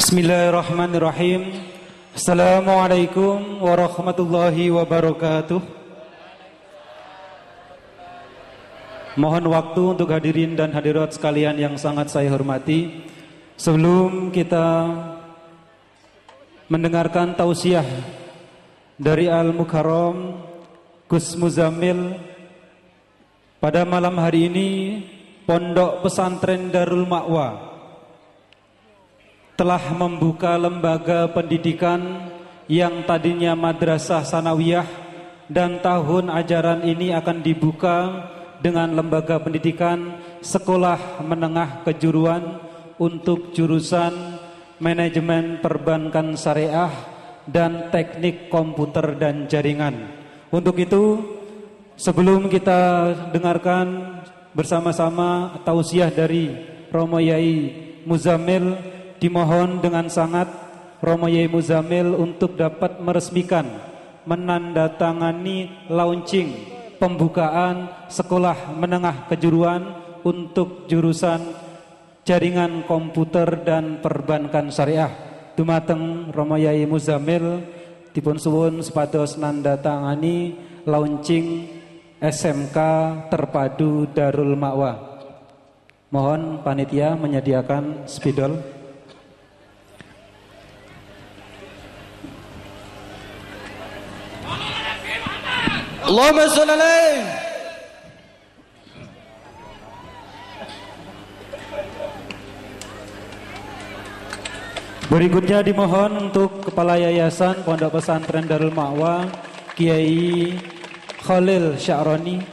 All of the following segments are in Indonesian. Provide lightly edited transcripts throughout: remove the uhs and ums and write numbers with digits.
Bismillahirrahmanirrahim. Assalamualaikum warahmatullahi wabarakatuh. Mohon waktu untuk hadirin dan hadirat sekalian yang sangat saya hormati. Sebelum kita mendengarkan tausiah dari Al-Mukarram Gus Muzammil, pada malam hari ini Pondok Pesantren Darul Ma'wa telah membuka lembaga pendidikan yang tadinya madrasah sanawiyah, dan tahun ajaran ini akan dibuka dengan lembaga pendidikan sekolah menengah kejuruan untuk jurusan manajemen perbankan syariah dan teknik komputer dan jaringan. Untuk itu, sebelum kita dengarkan bersama-sama tausiah dari Romo Yai Muzammil, dimohon dengan sangat Romo Yai Muzammil untuk dapat meresmikan, menandatangani launching pembukaan sekolah menengah kejuruan untuk jurusan jaringan komputer dan perbankan syariah. Dumateng Romo Yai Muzammil dipun suwun supados nandatangani launching SMK Terpadu Darul Ma'wa. Mohon panitia menyediakan spidol. Allahumma sholli alaihi. Berikutnya dimohon untuk Kepala Yayasan Pondok Pesantren Darul Ma'wa Kiai Khalil Sya'roni.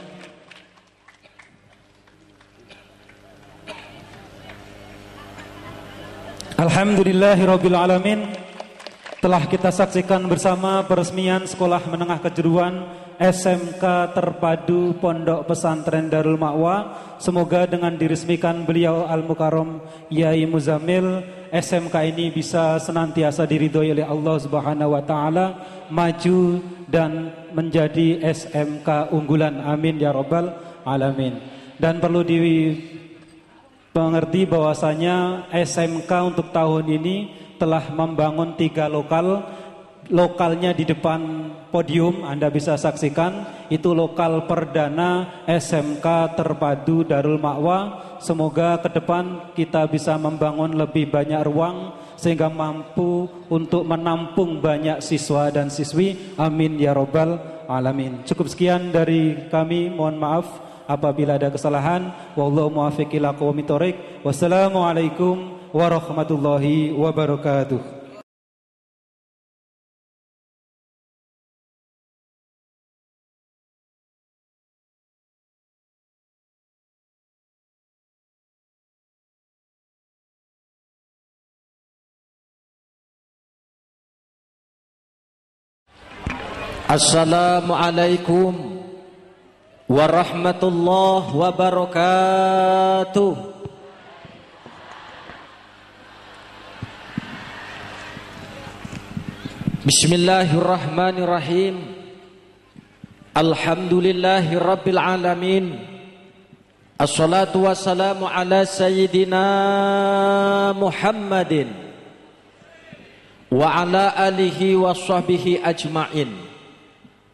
Alhamdulillahirabbil alamin. Telah kita saksikan bersama peresmian Sekolah Menengah Kejuruan SMK Terpadu Pondok Pesantren Darul Ma'wa. Semoga dengan diresmikan beliau Al-Mukarram Yai Muzammil, SMK ini bisa senantiasa diridhoi oleh Allah Subhanahu wa taala, maju dan menjadi SMK unggulan. Amin ya rabbal alamin. Dan perlu dimengerti bahwasanya SMK untuk tahun ini telah membangun 3 lokalnya di depan podium. Anda bisa saksikan itu lokal perdana SMK Terpadu Darul Ma'wa. Semoga ke depan kita bisa membangun lebih banyak ruang sehingga mampu untuk menampung banyak siswa dan siswi. Amin ya rabbal alamin. Cukup sekian dari kami, mohon maaf apabila ada kesalahan. Wallahu muwaffiq ila aqwamit thoriq. Wassalamualaikum warahmatullahi wabarakatuh. Assalamualaikum warahmatullahi wabarakatuh. Bismillahirrahmanirrahim. Alhamdulillahi rabbil alamin. Assalatu wassalamu ala sayyidina Muhammadin wa ala alihi wa sahbihi ajma'in.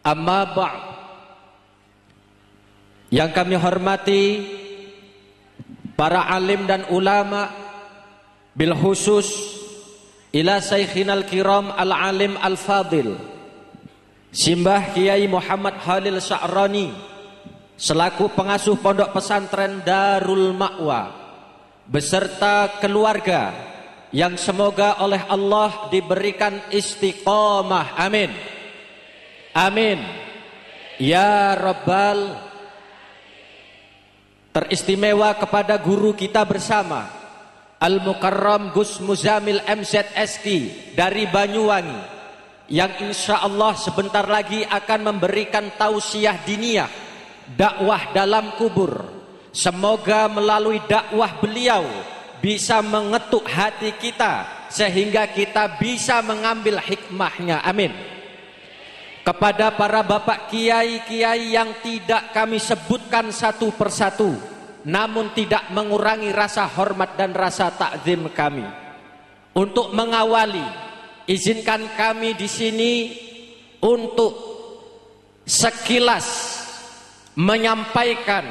Amma ba'd. Yang kami hormati para alim dan ulama, bil khusus ila sayyidinal kiram al-alim al-fadil Simbah Kiai Muhammad Khalil Sya'roni selaku pengasuh Pondok Pesantren Darul Ma'wa beserta keluarga yang semoga oleh Allah diberikan istiqomah. Amin. Amin. Ya Rabbal. Teristimewa kepada guru kita bersama Al-Mukarram Gus Muzammil MZSK dari Banyuwangi, yang insya Allah sebentar lagi akan memberikan tausiah diniyah, dakwah dalam kubur. Semoga melalui dakwah beliau bisa mengetuk hati kita sehingga kita bisa mengambil hikmahnya. Amin. Kepada para bapak kiai-kiai yang tidak kami sebutkan satu persatu, namun tidak mengurangi rasa hormat dan rasa takzim kami. untuk mengawali, izinkan kami di sini untuk sekilas menyampaikan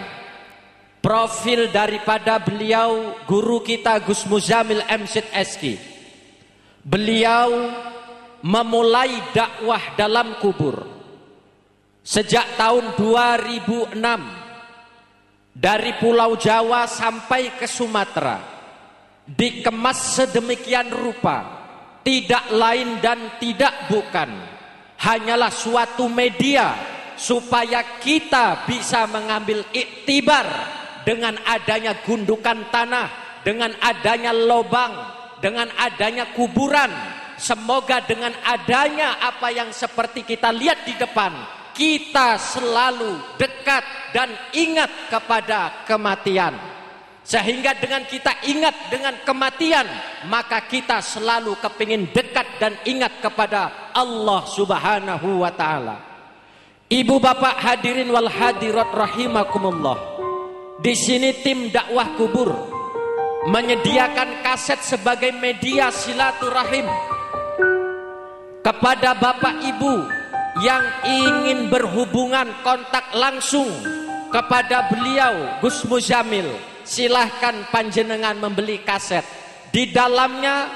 profil daripada beliau, guru kita Gus Muzamil MZSK. Beliau memulai dakwah dalam kubur sejak tahun 2006 dari Pulau Jawa sampai ke Sumatera, dikemas sedemikian rupa, tidak lain dan tidak bukan, hanyalah suatu media supaya kita bisa mengambil iktibar dengan adanya gundukan tanah, dengan adanya lobang, dengan adanya kuburan. Semoga dengan adanya apa yang seperti kita lihat di depan, kita selalu dekat dan ingat kepada kematian. Sehingga dengan kita ingat dengan kematian, maka kita selalu kepingin dekat dan ingat kepada Allah Subhanahu wa ta'ala. Ibu bapak hadirin wal hadirat rahimakumullah. Di sini tim dakwah kubur menyediakan kaset sebagai media silaturahim kepada bapak ibu yang ingin berhubungan kontak langsung kepada beliau Gus Muzamil. Silahkan panjenengan membeli kaset. Di dalamnya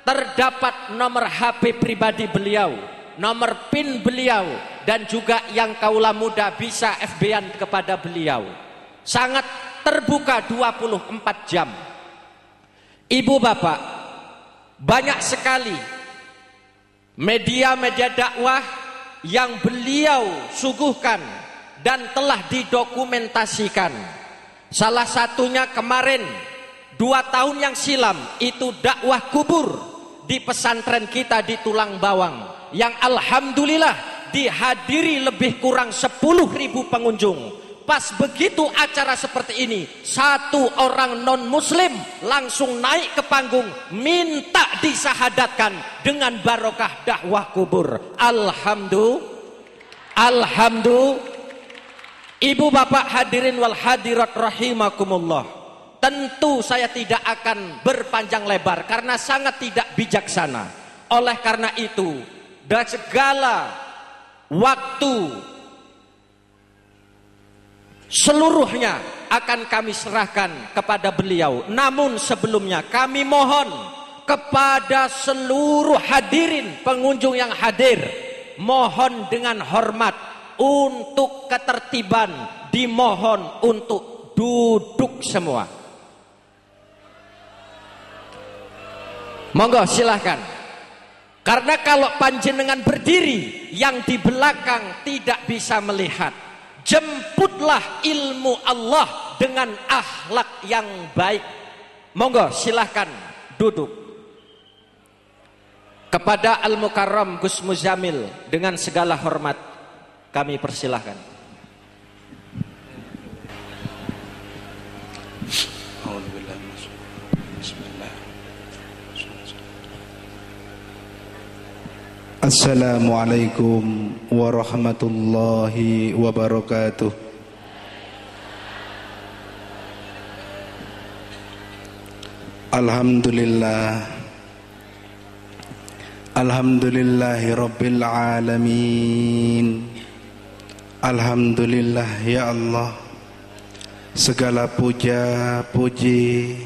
terdapat nomor HP pribadi beliau, nomor PIN beliau, dan juga yang kaula muda bisa FB-an kepada beliau. Sangat terbuka 24 jam. Ibu bapak, banyak sekali media-media dakwah yang beliau suguhkan dan telah didokumentasikan. Salah satunya kemarin 2 tahun yang silam itu dakwah kubur di pesantren kita di Tulang Bawang, yang alhamdulillah dihadiri lebih kurang 10.000 pengunjung. Pas begitu acara seperti ini, satu orang non muslim langsung naik ke panggung minta disahadatkan dengan barokah dakwah kubur. Alhamdulillah. Ibu bapak hadirin wal hadirat rahimakumullah. Tentu saya tidak akan berpanjang lebar karena sangat tidak bijaksana. Oleh karena itu, dari segala waktu seluruhnya akan kami serahkan kepada beliau. Namun sebelumnya kami mohon kepada seluruh hadirin pengunjung yang hadir, mohon dengan hormat untuk ketertiban, dimohon untuk duduk semua. Monggo silahkan. Karena kalau panjenengan berdiri, yang di belakang tidak bisa melihat. Jemputlah ilmu Allah dengan akhlak yang baik. Monggo silahkan duduk. Kepada Al-Mukarram Gus Muzamil dengan segala hormat kami persilahkan. Assalamualaikum warahmatullahi wabarakatuh. Alhamdulillah, alhamdulillahi rabbil alamin. Alhamdulillah ya Allah, segala puja puji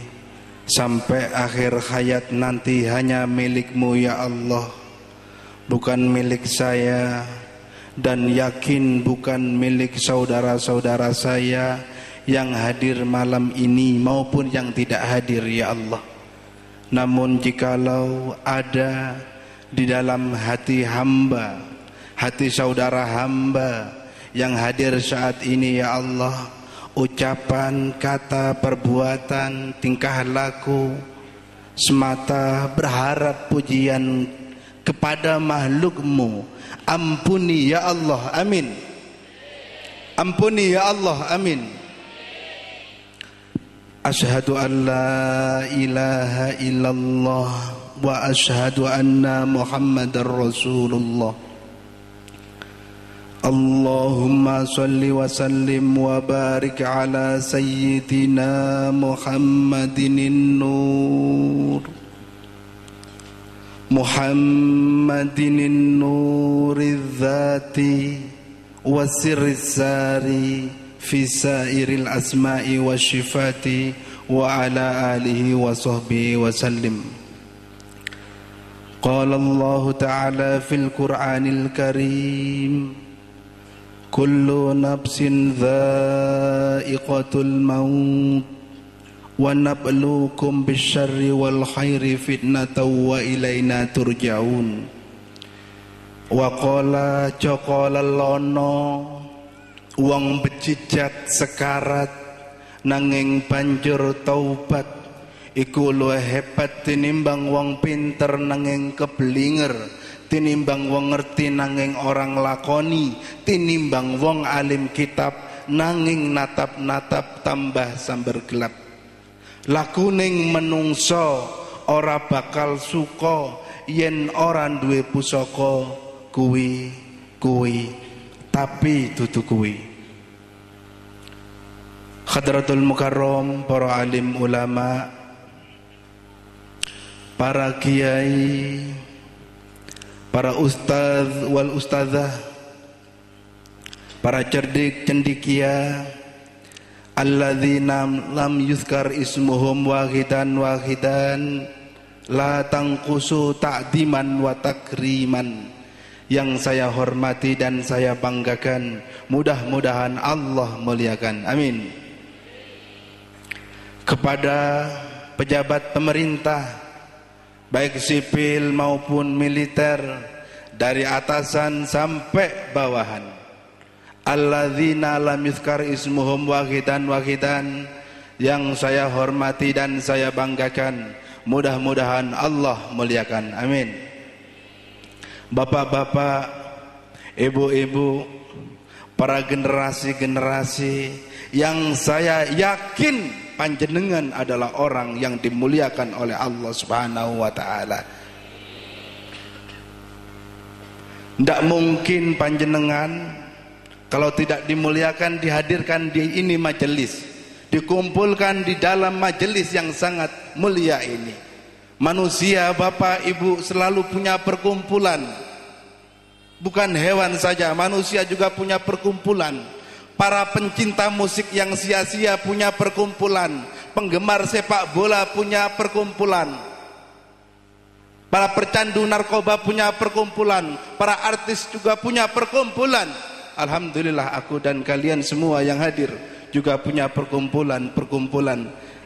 sampai akhir hayat nanti hanya milik-Mu ya Allah, bukan milik saya, dan yakin bukan milik saudara-saudara saya yang hadir malam ini maupun yang tidak hadir ya Allah. Namun jikalau ada di dalam hati hamba, hati saudara hamba yang hadir saat ini ya Allah, ucapan, kata, perbuatan, tingkah laku semata berharap pujian kepada makhluk-Mu, ampuni ya Allah, amin. Ampuni ya Allah, amin. Asyhadu an la ilaha illallah wa asyhadu anna Muhammadar Rasulullah. Allahumma salli wa sallim wa barik ala sayyidina Muhammadin nur Muhammadin nuril dzati wasirris sari fi sairil asma'i wasyifati wa ala alihi wa sahbihi wa sallim. Qala Allah Ta'ala fil Qur'anil Karim, kullu nafsin dha'iqatul maut wa nabluukum bisyarri wal khairi fitnatan wa ilaina turja'un. Wa qala caqala lono wong bejijat sekarat nanging banjur taubat iku luwih hebat tinimbang wong pinter nanging keblinger, tinimbang wong ngerti nanging orang lakoni, tinimbang wong alim kitab nanging natap-natap tambah sambar gelap. Lakuning menungso ora bakal suka yen ora duwe pusaka kuwi tapi dudu kuwi. Hadratul Mukarram, para alim ulama, para kiai, para ustadz wal ustadzah, para cerdik cendikia, alladzina lam yuzkar ismuhum wahidan la tangkusu ta'diman wa takriman, yang saya hormati dan saya banggakan, mudah-mudahan Allah muliakan, amin. Kepada pejabat pemerintah baik sipil maupun militer, dari atasan sampai bawahan, alladzina lam yuzkar ismuhum wahidan, yang saya hormati dan saya banggakan, mudah-mudahan Allah muliakan, amin. Bapak-bapak, ibu-ibu, para generasi-generasi yang saya yakin panjenengan adalah orang yang dimuliakan oleh Allah Subhanahu wa taala. Tidak mungkin panjenengan kalau tidak dimuliakan dihadirkan di ini majelis, dikumpulkan di dalam majelis yang sangat mulia ini. Manusia, Bapak Ibu, selalu punya perkumpulan. Bukan hewan saja, manusia juga punya perkumpulan. Para pencinta musik yang sia-sia punya perkumpulan. Penggemar sepak bola punya perkumpulan. Para pecandu narkoba punya perkumpulan. Para artis juga punya perkumpulan. Alhamdulillah, aku dan kalian semua yang hadir juga punya perkumpulan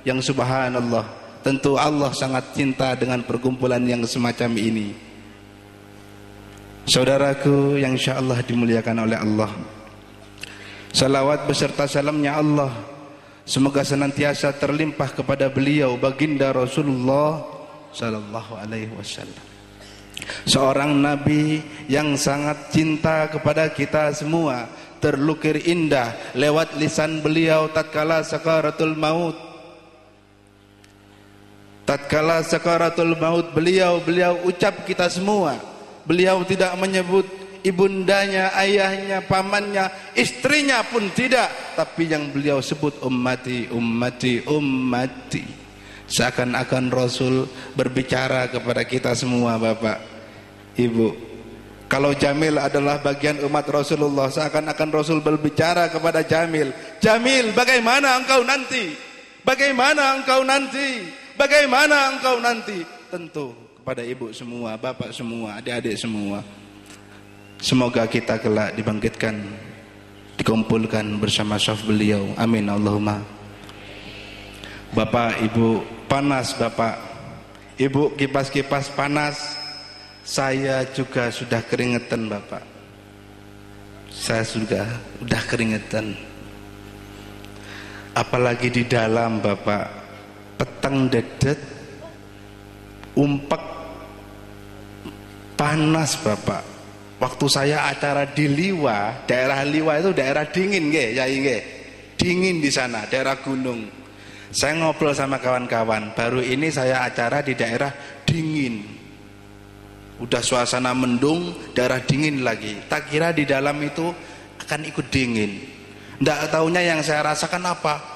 yang subhanallah. Tentu Allah sangat cinta dengan perkumpulan yang semacam ini. Saudaraku yang insyaallah dimuliakan oleh Allah, salawat beserta salamnya Allah semoga senantiasa terlimpah kepada beliau baginda Rasulullah sallallahu alaihi wasallam, seorang nabi yang sangat cinta kepada kita semua, terlukir indah lewat lisan beliau tatkala sakaratul maut. Tatkala sakaratul maut beliau ucap kita semua. Beliau tidak menyebut ibundanya, ayahnya, pamannya, istrinya pun tidak, tapi yang beliau sebut ummati, ummati, ummati. Seakan-akan Rasul berbicara kepada kita semua, Bapak, Ibu. Kalau Jamil adalah bagian umat Rasulullah, seakan-akan Rasul berbicara kepada Jamil. Jamil, bagaimana engkau nanti? Bagaimana engkau nanti? Bagaimana engkau nanti? Tentu kepada ibu semua, bapak semua, adik-adik semua. Semoga kita kelak dibangkitkan, dikumpulkan bersama saf beliau. Amin Allahumma. Bapak, ibu, panas Bapak. Ibu kipas-kipas panas. Saya juga sudah keringetan Bapak. Saya sudah keringetan. Apalagi di dalam Bapak. Petang dedet, umpek, panas Bapak. Waktu saya acara di Liwa, daerah Liwa itu daerah dingin nggih, ya nggih. Dingin di sana, daerah gunung. Saya ngobrol sama kawan-kawan, baru ini saya acara di daerah dingin. Udah suasana mendung, daerah dingin lagi. Tak kira di dalam itu akan ikut dingin. Nggak taunya yang saya rasakan apa?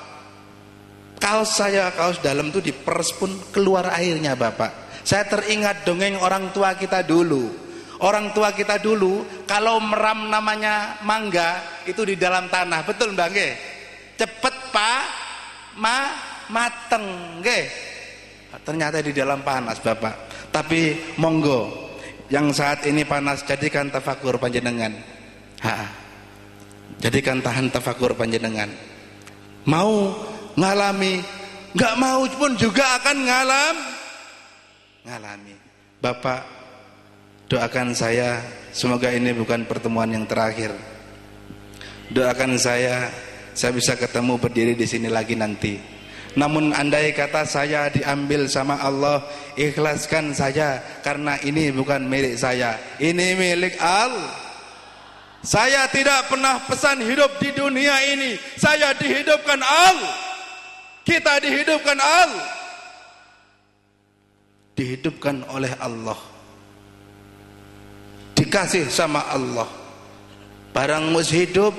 Kaos saya, kaos dalam itu diperes pun keluar airnya Bapak. Saya teringat dongeng orang tua kita dulu. Orang tua kita dulu kalau meram namanya mangga itu di dalam tanah, betul Mbak nggih? Cepet Pak, mateng nggih. Ternyata di dalam panas Bapak. Tapi monggo yang saat ini panas jadikan tafakur panjenengan. Jadikan tahan tafakur panjenengan. Mau ngalami, nggak mau pun juga akan ngalami. Bapak doakan saya semoga ini bukan pertemuan yang terakhir. Doakan saya bisa ketemu berdiri di sini lagi nanti. Namun andai kata saya diambil sama Allah, ikhlaskan saja karena ini bukan milik saya, ini milik Allah. Saya tidak pernah pesan hidup di dunia ini. Saya dihidupkan Allah. Kita dihidupkan Allah. Dihidupkan oleh Allah. Dikasih sama Allah. Barang mus hidup,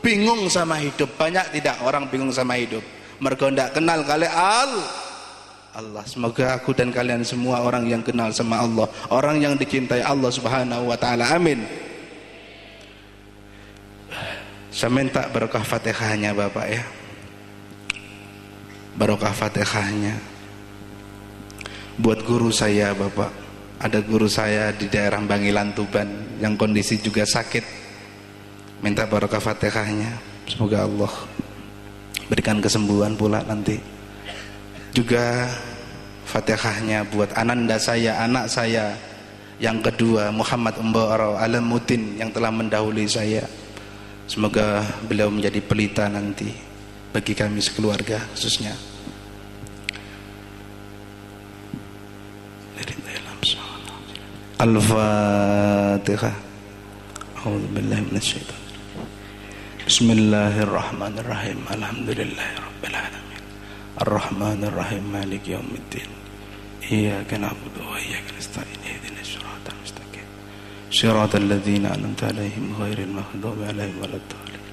bingung sama hidup. Banyak tidak orang bingung sama hidup. Mergo ndak kenal kali Allah. Semoga aku dan kalian semua orang yang kenal sama Allah, orang yang dicintai Allah Subhanahu wa taala. Amin. Saya minta barokah Fatihahnya Bapak ya. Barokah Fatihahnya buat guru saya Bapak. Ada guru saya di daerah Bangilan Tuban yang kondisi juga sakit. Minta barokah Fatihahnya. Semoga Allah berikan kesembuhan pula nanti. Juga Fatihahnya buat ananda saya, anak saya yang kedua Muhammad Umbaro Alamuddin yang telah mendahului saya. Semoga beliau menjadi pelita nanti bagi kami sekeluarga khususnya. Al-Fatihah. A'udzubillahi minasyaitonir rajim. Bismillahirrahmanirrahim. Alhamdulillahirabbil alamin. Arrahmanir rahim. Maliki yaumiddin. Iyyaka na'budu wa iyyaka nasta'in. Ihdinas siratal mustaqim. Shiratal ladzina an'amta 'alaihim ghairil maghdubi 'alaihim waladdallin.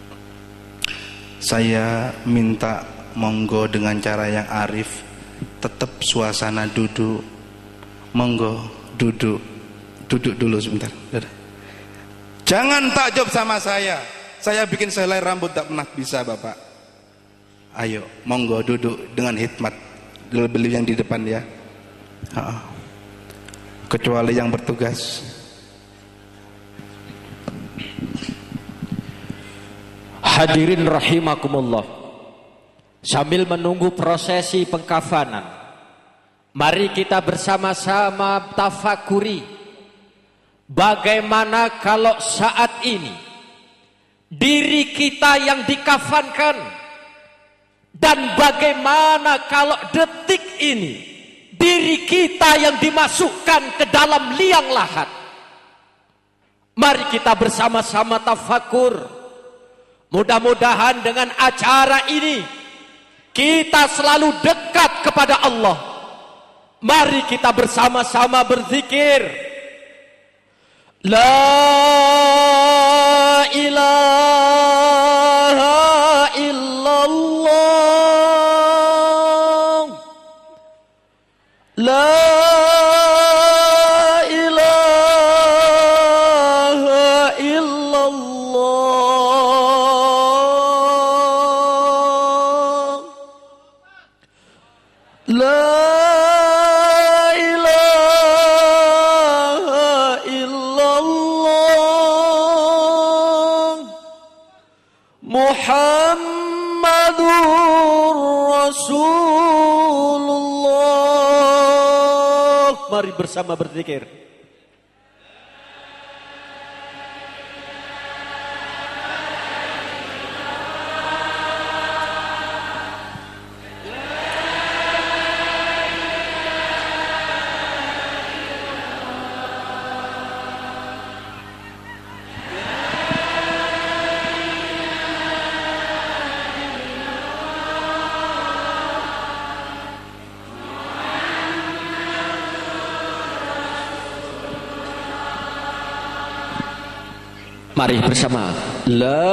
Saya minta monggo dengan cara yang arif, tetap suasana duduk. Monggo duduk dulu sebentar. Jangan takjub sama saya. Saya bikin selai rambut tak pernah bisa Bapak. Ayo monggo duduk dengan hikmat. Beli yang di depan ya. Kecuali yang bertugas. Hadirin rahimakumullah. Sambil menunggu prosesi pengkafanan, mari kita bersama-sama tafakuri bagaimana kalau saat ini diri kita yang dikafankan, dan bagaimana kalau detik ini diri kita yang dimasukkan ke dalam liang lahat. Mari kita bersama-sama tafakur. Mudah-mudahan dengan acara ini kita selalu dekat kepada Allah. Mari kita bersama-sama berzikir. La ilaha illallah. La ilaha illallah. La Muhammadur Rasulullah. Mari bersama berzikir. Mari bersama. La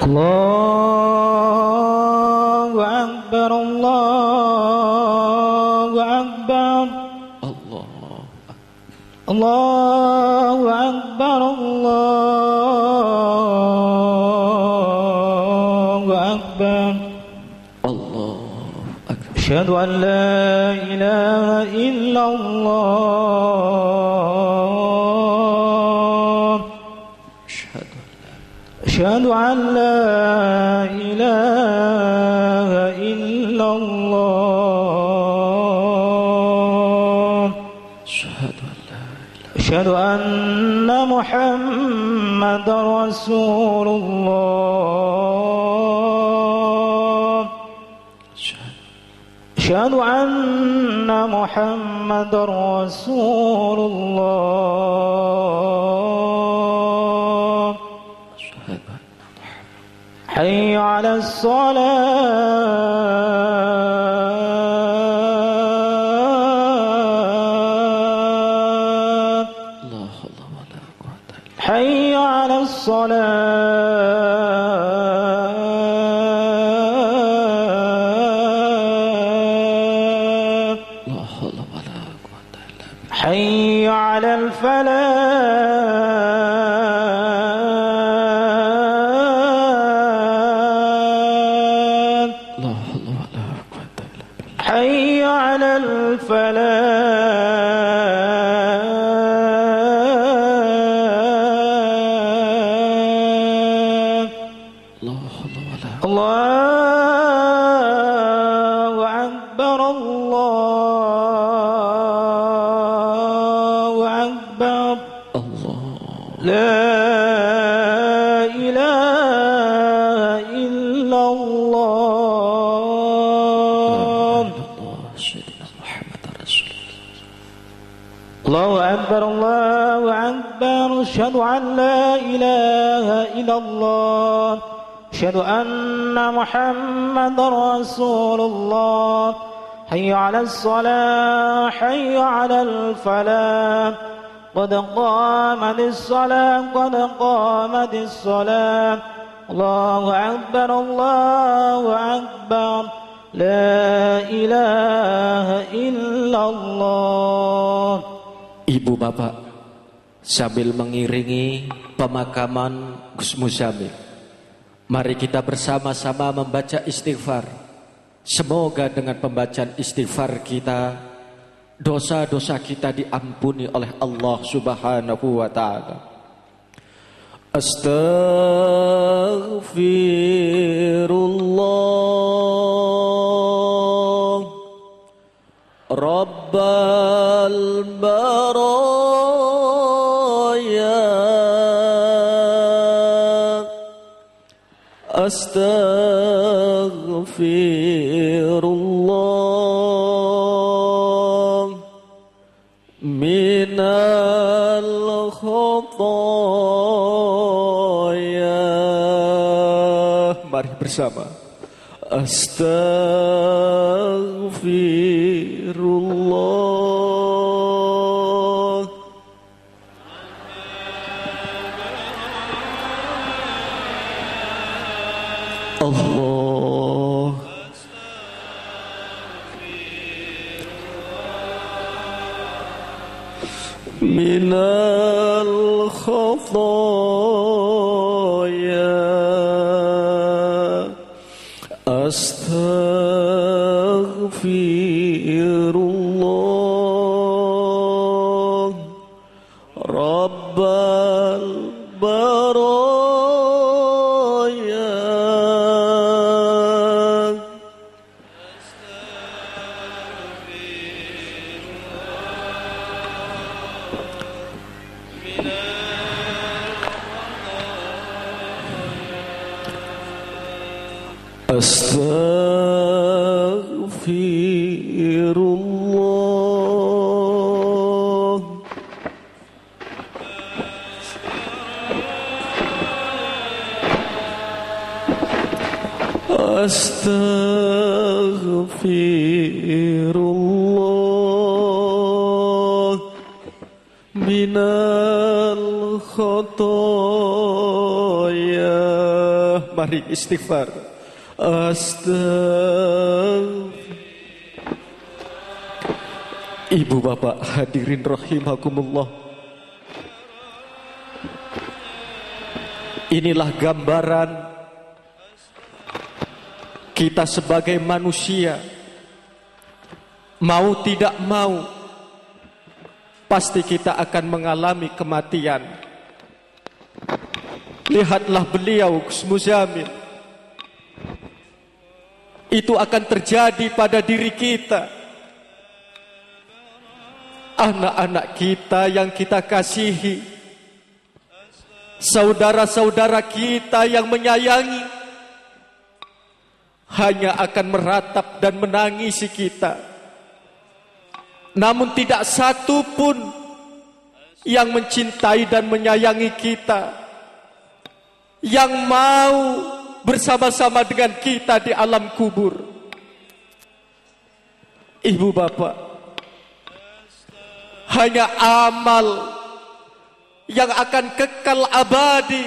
Allahu Akbar, Allahu Akbar, Allahu Akbar, Allahu Akbar, Allahu Akbar. Asyhadu an la ilaha illallah, asyhadu an la ilaha illallah, asyhadu anna Muhammadar Rasulullah, asyhadu anna Muhammadar Rasulullah. Hayya 'alas salat, hayya 'alas salat, hayya 'alal falah, hayya 'alal falah. Allahu Akbar, Allahu Akbar, la ilaha illallah. Allahu Akbar, Allahu Akbar, asyhadu an la ilaha illallah, asyhadu anna Muhammadar Rasulullah. Hayya 'alas salah, hayya 'alal falah, qad qamatis salah, qad qamatis salah. Allahu Akbar, Allahu Akbar, la ilaha illallah. Ibu bapak, sambil mengiringi pemakaman Gus Muzamil, mari kita bersama-sama membaca istighfar. Semoga dengan pembacaan istighfar kita, dosa-dosa kita diampuni oleh Allah Subhanahu wa ta'ala. Astaghfirullah Rabbal baraya, astaghfirullah minal khotoya. Mari bersama. Astaghfirullah. Allah. Minal khotoya, astaghfirullah Rabbal baraya, astaghfirullah. Astaghfirullah minal khotoya. Mari istighfar. Astagfirullah. Ibu bapak hadirin rahimakumullah, inilah gambaran kita sebagai manusia. Mau tidak mau, pasti kita akan mengalami kematian. Lihatlah beliau Gus Muzamil. Itu akan terjadi pada diri kita. Anak-anak kita yang kita kasihi, saudara-saudara kita yang menyayangi, hanya akan meratap dan menangisi kita. Namun tidak satu pun yang mencintai dan menyayangi kita, yang mau bersama-sama dengan kita di alam kubur. Ibu bapak, hanya amal yang akan kekal abadi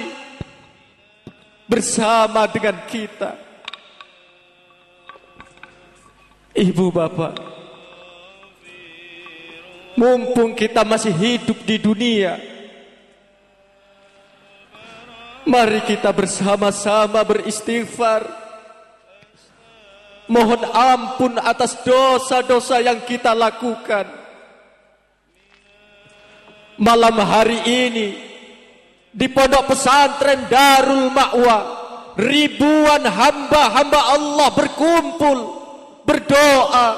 bersama dengan kita. Ibu bapak, mumpung kita masih hidup di dunia, mari kita bersama-sama beristighfar, mohon ampun atas dosa-dosa yang kita lakukan. Malam hari ini di pondok pesantren Darul Ma'wa, ribuan hamba-hamba Allah berkumpul berdoa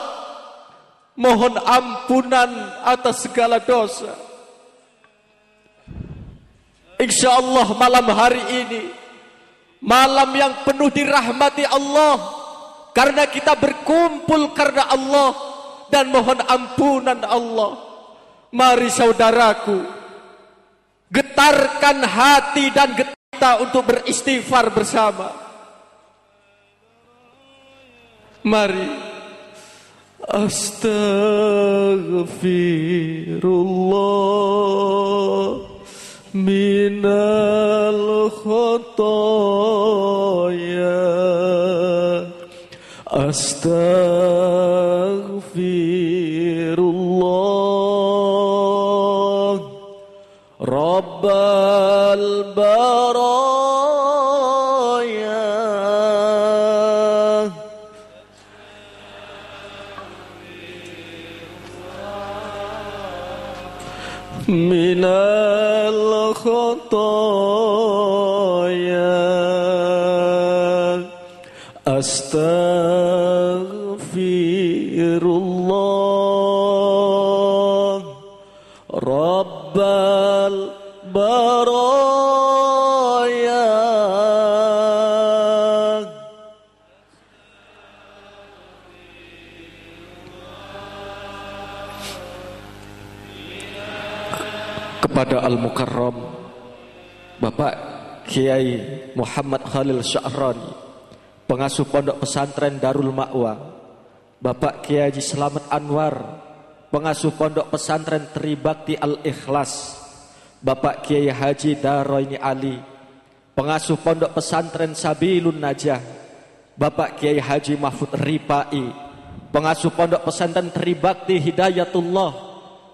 mohon ampunan atas segala dosa. Insya Allah malam hari ini malam yang penuh dirahmati Allah, karena kita berkumpul karena Allah dan mohon ampunan Allah. Mari saudaraku, getarkan hati dan kita untuk beristighfar bersama. Mari. Astaghfirullah minal khotoya, astaghfirullah rabbal baraya, minal khotoya, astaghfirullah rabbal baraya. Kepada Al-Mukarram Bapak Kiai Muhammad Khalil Sya'rani, pengasuh pondok pesantren Darul Ma'wa, Bapak Kiai Haji Slamet Anwar, pengasuh pondok pesantren Tribakti Al-Ikhlas, Bapak Kiai Haji Daroini Ali, pengasuh pondok pesantren Sabilun Najah, Bapak Kiai Haji Mahfud Ripai, pengasuh pondok pesantren Tribakti Hidayatullah,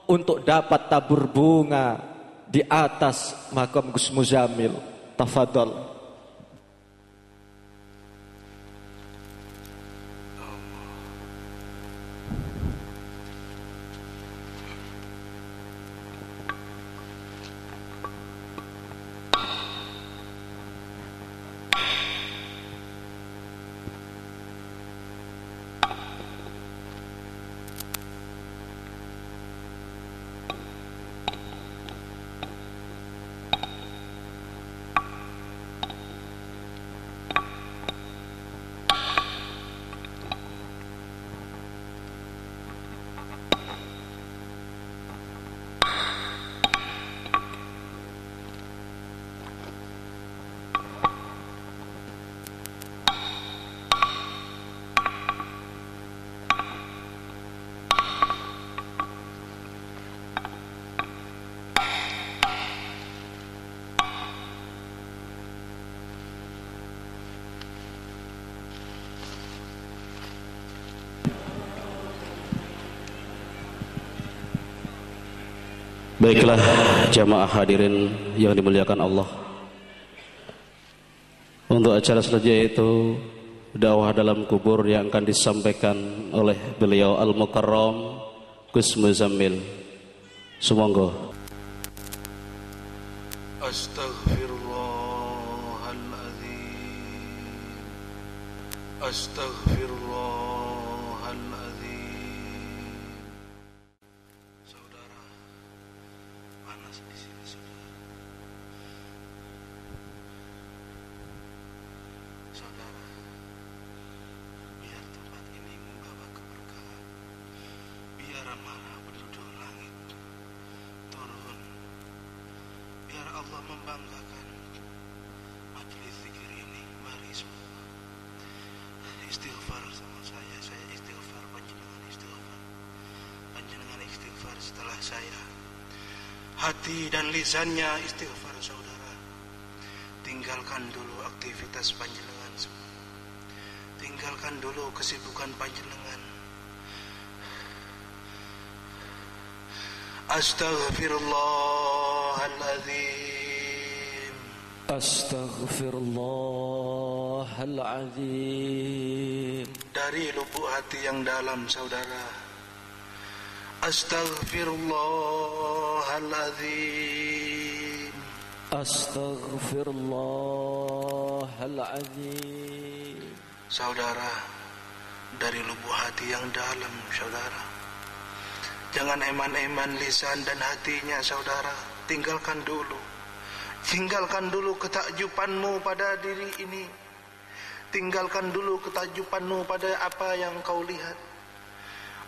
untuk dapat tabur bunga di atas makam Gus Muzamil. Tafadhol. Baiklah jamaah hadirin yang dimuliakan Allah, untuk acara selanjutnya yaitu dakwah dalam kubur yang akan disampaikan oleh beliau Al-Mukarram Gus Muzammil. Sumangga. Astaghfirullahaladzim, astaghfirullahaladzim. Saudara, panas di sini saudara. Saudara, biar tempat ini membawa keberkahan, biar amarah penduduk langit turun, biar Allah membanggakan majelis zikir ini. Mari semua istighfar sama saya istighfar, panjenengan istighfar setelah saya. Hati dan lisannya istighfar saudara. Tinggalkan dulu aktivitas panjenengan semua, tinggalkan dulu kesibukan panjenengan. Astaghfirullahaladzim, Astaghfirullahaladzim. dari lubuk hati yang dalam saudara. Astaghfirullahaladzim, Astaghfirullahaladzim. saudara, dari lubuk hati yang dalam saudara. Jangan eman-eman lisan dan hatinya saudara. Tinggalkan dulu ketakjubanmu pada diri ini. Tinggalkan dulu ketakjubanmu pada apa yang kau lihat.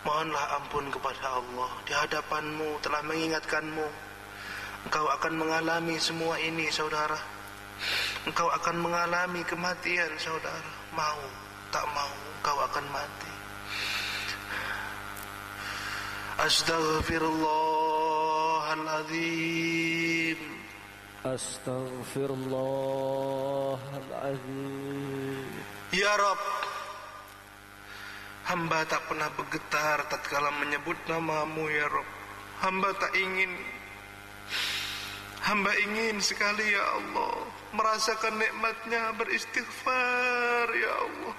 Mohonlah ampun kepada Allah. Di hadapanmu telah mengingatkanmu. Engkau akan mengalami semua ini saudara. Engkau akan mengalami kematian saudara. Mau tak mau engkau akan mati. Astaghfirullahaladzim, Astaghfirullahaladzim. Ya Rabb, hamba tak pernah bergetar tatkala menyebut namamu ya Rabb. Hamba ingin sekali ya Allah merasakan nikmatnya beristighfar ya Allah.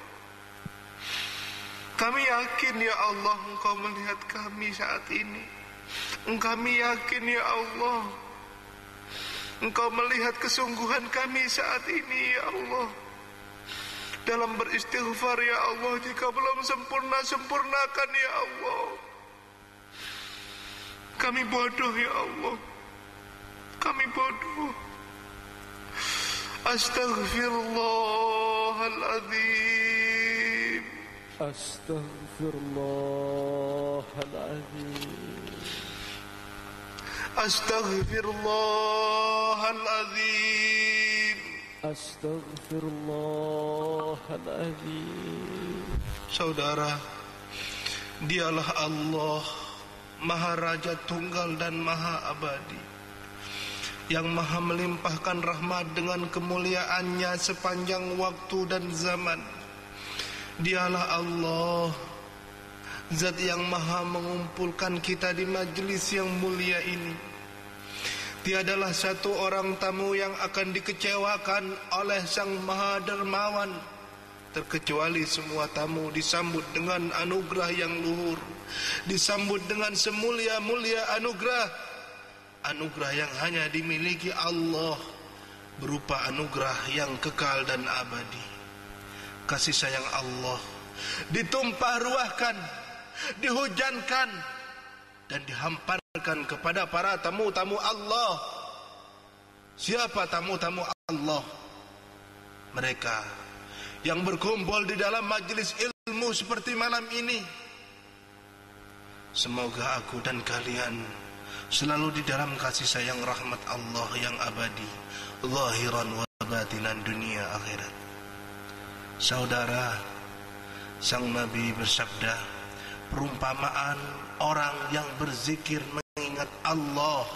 Kami yakin ya Allah Engkau melihat kami saat ini. Kami yakin ya Allah Engkau melihat kesungguhan kami saat ini ya Allah. Dalam beristighfar ya Allah, jika belum sempurna, sempurnakan ya Allah. Kami bodoh ya Allah, kami bodoh. Astaghfirullahaladzim, Astaghfirullahaladzim. Astaghfirullahaladzim, Astaghfirullahaladzim. saudara. Dialah Allah, Maha Raja Tunggal dan Maha Abadi, yang Maha melimpahkan rahmat dengan kemuliaannya sepanjang waktu dan zaman. Dialah Allah, Zat yang Maha mengumpulkan kita di majelis yang mulia ini. Tiadalah satu orang tamu yang akan dikecewakan oleh Sang Maha Dermawan, terkecuali semua tamu disambut dengan anugerah yang luhur, disambut dengan semulia-mulia anugerah, anugerah yang hanya dimiliki Allah, berupa anugerah yang kekal dan abadi. Kasih sayang Allah ditumpah ruahkan, dihujankan, dan dihamparkan kepada para tamu-tamu Allah. Siapa tamu-tamu Allah? Mereka yang berkumpul di dalam majelis ilmu seperti malam ini. Semoga aku dan kalian selalu di dalam kasih sayang rahmat Allah yang abadi, zahiran wa batinan, dunia akhirat. Saudara, Sang Nabi bersabda, perumpamaan orang yang berzikir mengingat Allah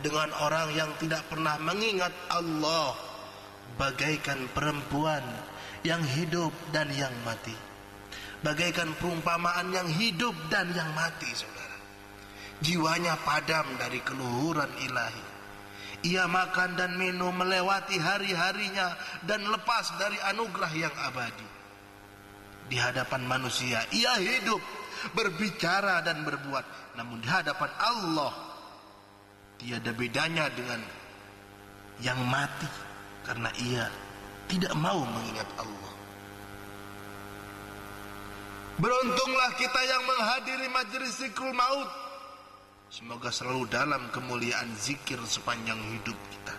dengan orang yang tidak pernah mengingat Allah bagaikan perempuan yang hidup dan yang mati. Bagaikan perumpamaan yang hidup dan yang mati, saudara. jiwanya padam dari keluhuran ilahi. Ia makan dan minum melewati hari-harinya dan lepas dari anugerah yang abadi. Di hadapan manusia ia hidup, berbicara dan berbuat, namun di hadapan Allah tiada bedanya dengan yang mati, karena ia tidak mau mengingat Allah. Beruntunglah kita yang menghadiri majelis zikrul maut. Semoga selalu dalam kemuliaan zikir sepanjang hidup kita.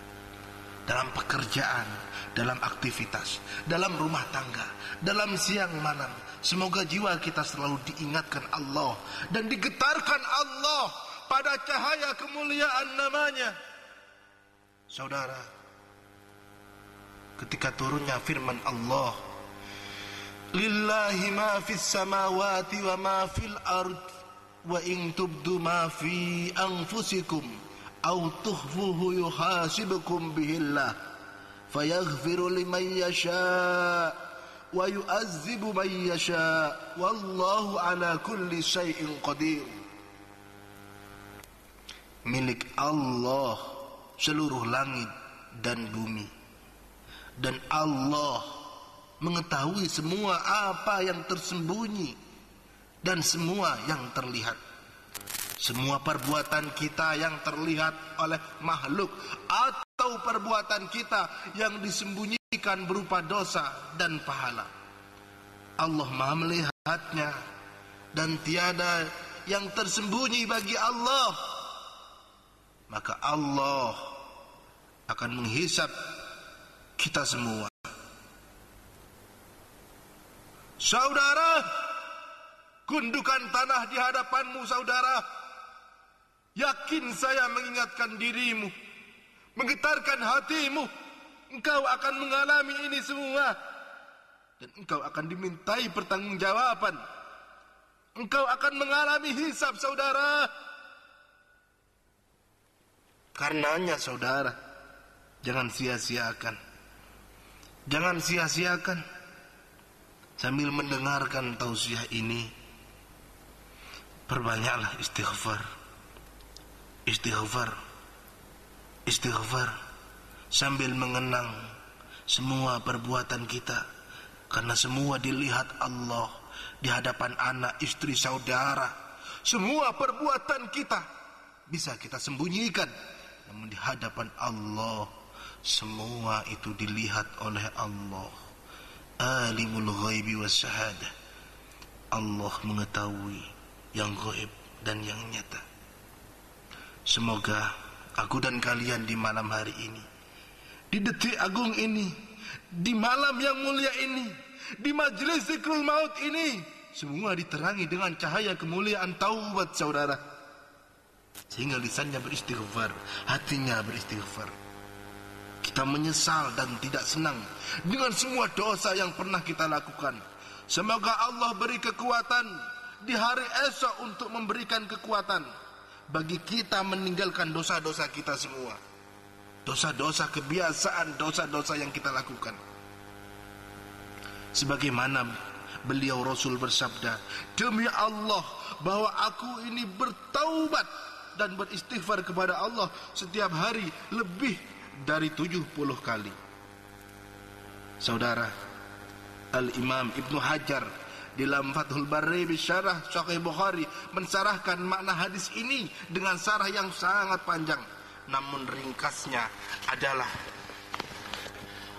Dalam pekerjaan, dalam aktivitas, dalam rumah tangga, dalam siang malam. Semoga jiwa kita selalu diingatkan Allah dan digetarkan Allah pada cahaya kemuliaan namanya. Saudara, ketika turunnya firman Allah, lillahi ma fis samawati wa ma fil ard wa in tubdu ma fi anfusikum aw tukhfuhu yuhasibukum bihillah fayaghfiru liman yasha wa yu'azzibu man yasha wallahu ala kulli syai'in qadir. Milik Allah seluruh langit dan bumi, dan Allah mengetahui semua apa yang tersembunyi dan semua yang terlihat. Semua perbuatan kita yang terlihat oleh makhluk atau perbuatan kita yang disembunyikan berupa dosa dan pahala, Allah Maha melihatnya, dan tiada yang tersembunyi bagi Allah. Maka Allah akan menghisap kita semua. Saudara, gundukan tanah di hadapanmu, saudara. Yakin saya mengingatkan dirimu, menggetarkan hatimu. Engkau akan mengalami ini semua, dan engkau akan dimintai pertanggungjawaban. Engkau akan mengalami hisab, saudara. Karenanya, saudara, jangan sia-siakan. Jangan sia-siakan. Sambil mendengarkan tausiah ini, perbanyaklah istighfar. Istighfar. Istighfar. Sambil mengenang semua perbuatan kita, karena semua dilihat Allah di hadapan anak, istri, saudara. Semua perbuatan kita bisa kita sembunyikan, namun di hadapan Allah semua itu dilihat oleh Allah. Alimul ghaibi was syahadah. Allah mengetahui yang gaib dan yang nyata. Semoga aku dan kalian di malam hari ini, di detik agung ini, di malam yang mulia ini, di majelis zikrul maut ini, semua diterangi dengan cahaya kemuliaan taubat, saudara. Sehingga lisannya beristighfar, hatinya beristighfar. Kita menyesal dan tidak senang dengan semua dosa yang pernah kita lakukan. Semoga Allah beri kekuatan di hari esok untuk memberikan kekuatan bagi kita meninggalkan dosa-dosa kita semua. Dosa-dosa kebiasaan, dosa-dosa yang kita lakukan. Sebagaimana beliau Rasul bersabda, demi Allah bahwa aku ini bertaubat dan beristighfar kepada Allah setiap hari lebih dari 70 kali. Saudara, Al-Imam Ibnu Hajar di dalam Fathul Bari bisyarah Sahih Bukhari mensarahkan makna hadis ini dengan syarah yang sangat panjang. Namun ringkasnya adalah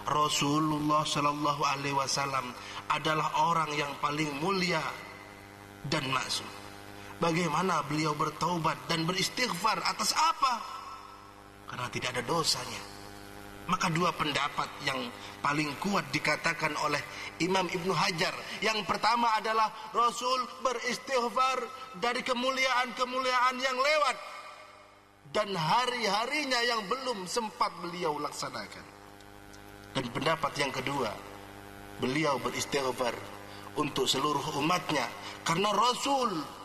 Rasulullah sallallahu alaihi wasallam adalah orang yang paling mulia dan maksum. Bagaimana beliau bertaubat dan beristighfar atas apa? Karena tidak ada dosanya. Maka dua pendapat yang paling kuat dikatakan oleh Imam Ibnu Hajar. Yang pertama adalah Rasul beristighfar dari kemuliaan-kemuliaan yang lewat dan hari-harinya yang belum sempat beliau laksanakan. Dan pendapat yang kedua, beliau beristighfar untuk seluruh umatnya, karena Rasul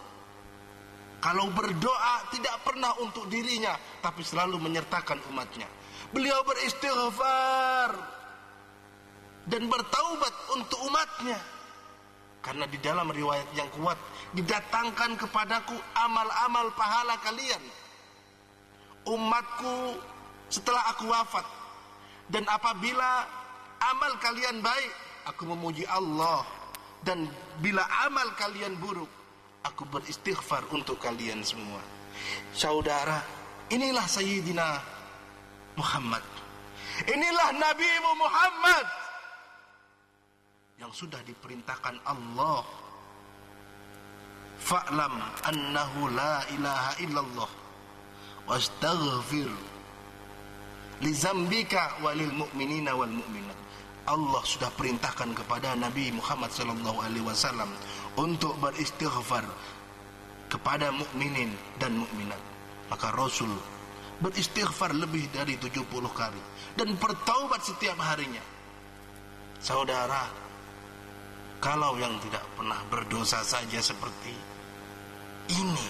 kalau berdoa tidak pernah untuk dirinya, tapi selalu menyertakan umatnya. Beliau beristighfar dan bertaubat untuk umatnya. Karena di dalam riwayat yang kuat, didatangkan kepadaku amal-amal pahala kalian, umatku, setelah aku wafat. Dan apabila amal kalian baik, aku memuji Allah. Dan bila amal kalian buruk, aku beristighfar untuk kalian semua. Saudara, inilah Sayyidina Muhammad, inilah Nabi Muhammad yang sudah diperintahkan Allah, fa'lam annahu la ilaha illallah wastaghfir li zambika walil mu'minina wal mu'minat. Allah sudah perintahkan kepada Nabi Muhammad sallallahu alaihi wasallam untuk beristighfar kepada mukminin dan mukminat. Maka Rasul beristighfar lebih dari 70 kali dan bertaubat setiap harinya. Saudara, kalau yang tidak pernah berdosa saja seperti ini,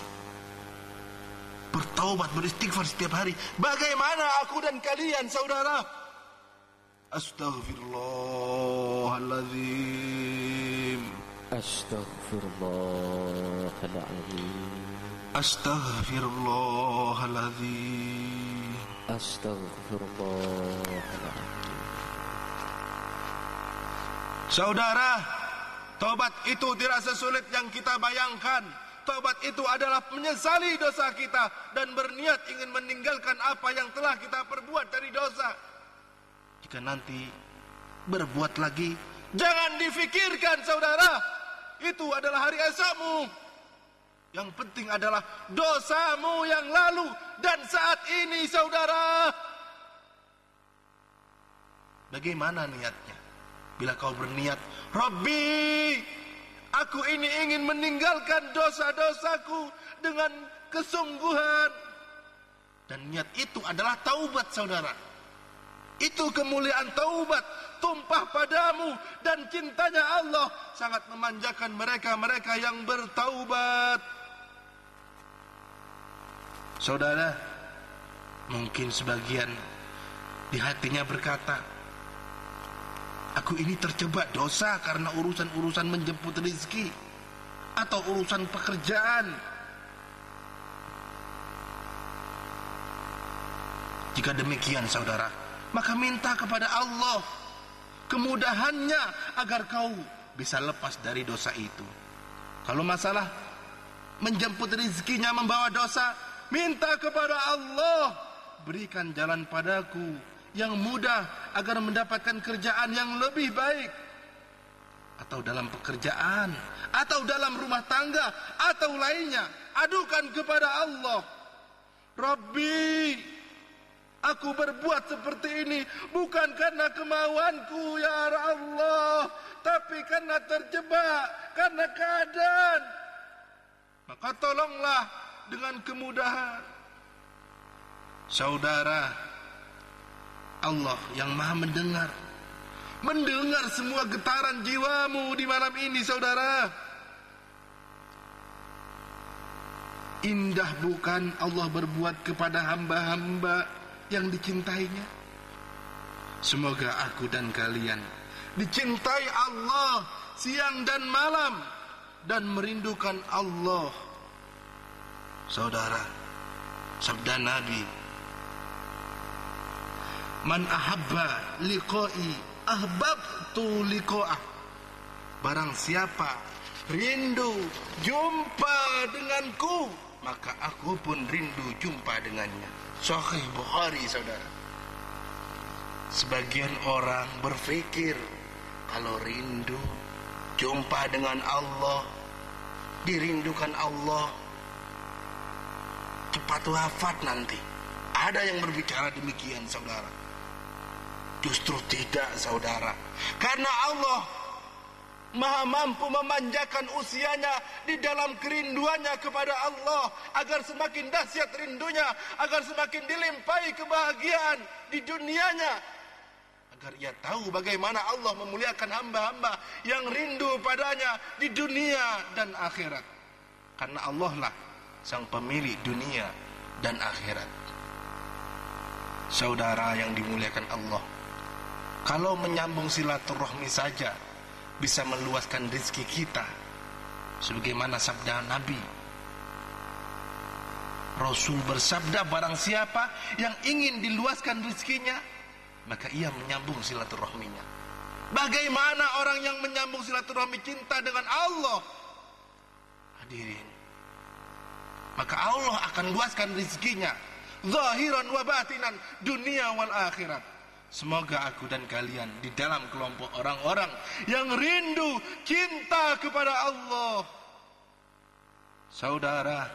bertaubat, beristighfar setiap hari, bagaimana aku dan kalian, saudara? Astaghfirullahaladzim, Astaghfirullahaladzim, Astaghfirullahaladzim, Astaghfirullahaladzim. Saudara, tobat itu tidak sesulit yang kita bayangkan. Tobat itu adalah menyesali dosa kita dan berniat ingin meninggalkan apa yang telah kita perbuat dari dosa. Jika nanti berbuat lagi, jangan difikirkan, saudara. Itu adalah hari esokmu. Yang penting adalah dosamu yang lalu dan saat ini, saudara. Bagaimana niatnya? Bila kau berniat, Rabbi, aku ini ingin meninggalkan dosa-dosaku dengan kesungguhan. Dan niat itu adalah taubat, saudara. Itu kemuliaan taubat, tumpah padamu, dan cintanya Allah sangat memanjakan mereka-mereka yang bertaubat. Saudara, mungkin sebagian di hatinya berkata, aku ini terjebak dosa karena urusan-urusan menjemput rezeki atau urusan pekerjaan. Jika demikian, saudara, maka minta kepada Allah kemudahannya agar kau bisa lepas dari dosa itu. Kalau masalah menjemput rezekinya membawa dosa, minta kepada Allah, berikan jalan padaku yang mudah agar mendapatkan kerjaan yang lebih baik, atau dalam pekerjaan, atau dalam rumah tangga, atau lainnya. Adukan kepada Allah, Rabbi, aku berbuat seperti ini bukan karena kemauanku ya Allah, tapi karena terjebak, karena keadaan. Maka tolonglah dengan kemudahan. Saudara, Allah yang maha mendengar semua getaran jiwamu di malam ini, saudara. Indah bukan Allah berbuat kepada hamba-hamba yang dicintainya? Semoga aku dan kalian dicintai Allah siang dan malam dan merindukan Allah. Saudara, sabda Nabi, man ahabba liqa'i ahbabtu liqa'ah. Barang siapa rindu jumpa denganku, maka aku pun rindu jumpa dengannya. Sahih Bukhari, saudara. Sebagian orang berpikir kalau rindu jumpa dengan Allah, dirindukan Allah, cepat wafat nanti. Ada yang berbicara demikian, saudara. Justru tidak, saudara. Karena Allah maha mampu memanjakan usianya di dalam kerinduannya kepada Allah, agar semakin dahsyat rindunya, agar semakin dilimpahi kebahagiaan di dunianya, agar ia tahu bagaimana Allah memuliakan hamba-hamba yang rindu padanya di dunia dan akhirat. Karena Allah lah sang pemilik dunia dan akhirat. Saudara yang dimuliakan Allah, kalau menyambung silaturahmi saja bisa meluaskan rezeki kita, sebagaimana sabda Nabi. Rasul bersabda, barang siapa yang ingin diluaskan rezekinya, maka ia menyambung silaturahminya. Bagaimana orang yang menyambung silaturahmi cinta dengan Allah? Hadirin, maka Allah akan luaskan rezekinya, zahiran wa batinan, dunia wal akhirat. Semoga aku dan kalian di dalam kelompok orang-orang yang rindu cinta kepada Allah. Saudara,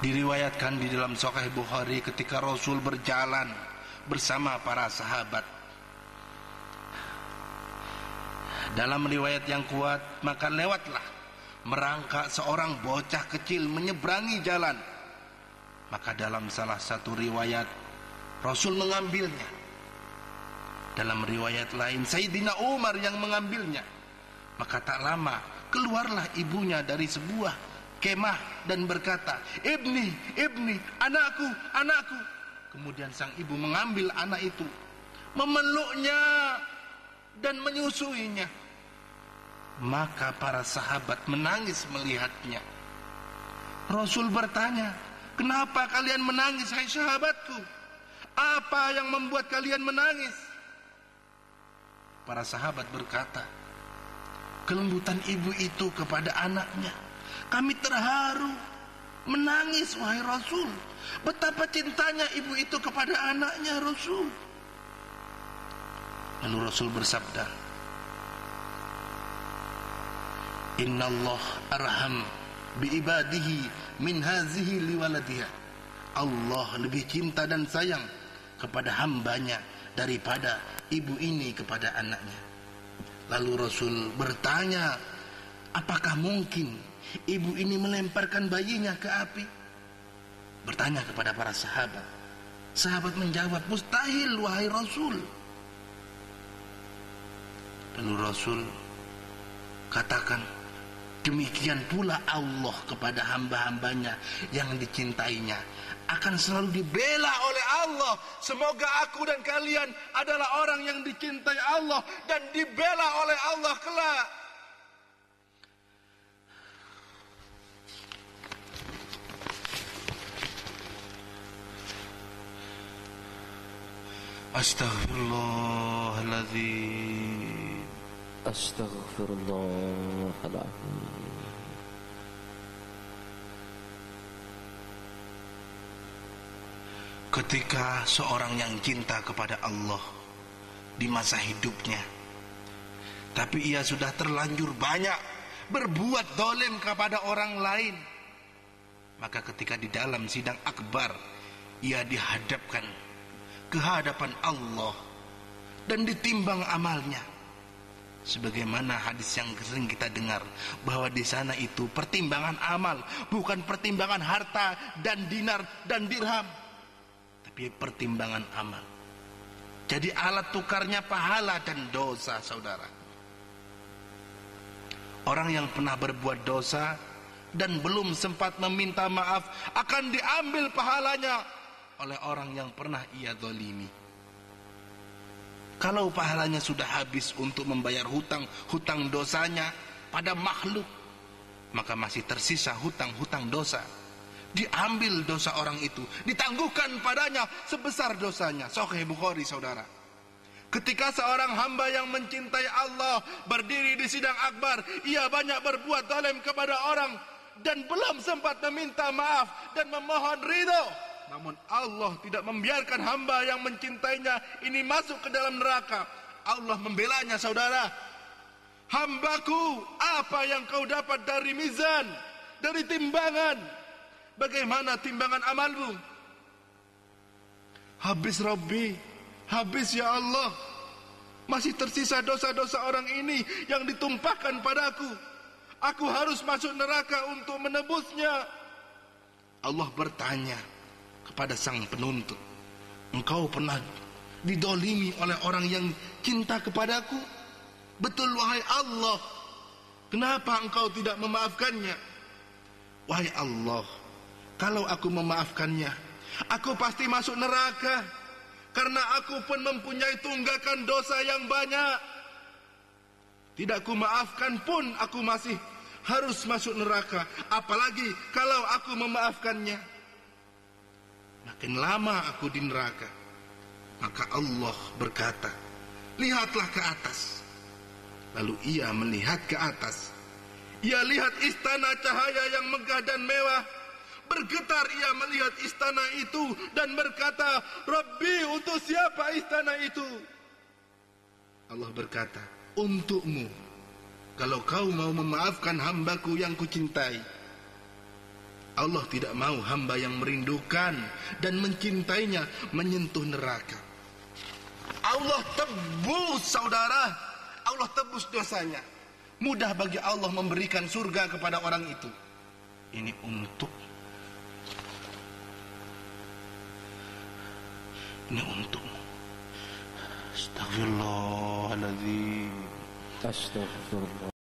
diriwayatkan di dalam Sahih Bukhari ketika Rasul berjalan bersama para sahabat. Dalam riwayat yang kuat, maka lewatlah merangkak seorang bocah kecil menyeberangi jalan. Maka dalam salah satu riwayat, Rasul mengambilnya. Dalam riwayat lain, Sayyidina Umar yang mengambilnya. Maka tak lama keluarlah ibunya dari sebuah kemah dan berkata, "Ibni, ibni, anakku, anakku." Kemudian sang ibu mengambil anak itu, memeluknya dan menyusuinya. Maka para sahabat menangis melihatnya. Rasul bertanya, "Kenapa kalian menangis, hai sahabatku? Apa yang membuat kalian menangis?" Para sahabat berkata, "Kelembutan ibu itu kepada anaknya. Kami terharu, menangis, wahai Rasul. Betapa cintanya ibu itu kepada anaknya, Rasul." Lalu Rasul bersabda, "Innallah arham biibadihi min hazihi liwaladiha." Allah lebih cinta dan sayang kepada hambanya daripada ibu ini kepada anaknya. Lalu Rasul bertanya, "Apakah mungkin ibu ini melemparkan bayinya ke api?" Bertanya kepada para sahabat. Sahabat menjawab, "Mustahil, wahai Rasul." Lalu Rasul katakan, "Demikian pula Allah kepada hamba-hambanya yang dicintainya akan selalu dibela oleh Allah. Semoga aku dan kalian adalah orang yang dicintai Allah dan dibela oleh Allah kelak." Astaghfirullahaladzim. Astaghfirullahaladzim. Ketika seorang yang cinta kepada Allah di masa hidupnya, tapi ia sudah terlanjur banyak berbuat dolim kepada orang lain, maka ketika di dalam sidang akbar ia dihadapkan ke hadapan Allah dan ditimbang amalnya, sebagaimana hadis yang sering kita dengar bahwa di sana itu pertimbangan amal, bukan pertimbangan harta dan dinar dan dirham, tapi pertimbangan amal. Jadi alat tukarnya pahala dan dosa, saudara. Orang yang pernah berbuat dosa dan belum sempat meminta maaf akan diambil pahalanya oleh orang yang pernah ia zalimi. Kalau pahalanya sudah habis untuk membayar hutang dosanya pada makhluk, maka masih tersisa hutang dosa. Diambil dosa orang itu, ditangguhkan padanya sebesar dosanya. Sahih Bukhari, saudara. Ketika seorang hamba yang mencintai Allah berdiri di sidang akbar, ia banyak berbuat zalim kepada orang dan belum sempat meminta maaf dan memohon ridho, namun Allah tidak membiarkan hamba yang mencintainya ini masuk ke dalam neraka. Allah membelanya, saudara. "Hambaku, apa yang kau dapat dari mizan, dari timbangan? Bagaimana timbangan amalmu?" "Habis Rabbi, habis ya Allah. Masih tersisa dosa-dosa orang ini yang ditumpahkan padaku. Aku harus masuk neraka untuk menebusnya." Allah bertanya kepada sang penuntut, "Engkau pernah didolimi oleh orang yang cinta kepadaku? Betul, wahai Allah. Kenapa engkau tidak memaafkannya?" "Wahai Allah, kalau aku memaafkannya, aku pasti masuk neraka. karena aku pun mempunyai tunggakan dosa yang banyak. Tidak ku maafkan pun aku masih harus masuk neraka, apalagi kalau aku memaafkannya. Makin lama aku di neraka. Maka Allah berkata, lihatlah ke atas. Lalu ia melihat ke atas. Ia lihat istana cahaya yang megah dan mewah. Bergetar ia melihat istana itu dan berkata, Rabbi, untuk siapa istana itu? Allah berkata, untukmu, kalau kau mau memaafkan hambaku yang kucintai. Allah tidak mau hamba yang merindukan dan mencintainya menyentuh neraka. Allah tebus, saudara. Allah tebus dosanya. Mudah bagi Allah memberikan surga kepada orang itu. Ini untukmu. Astagfirullahaladzim. Astagfirullah.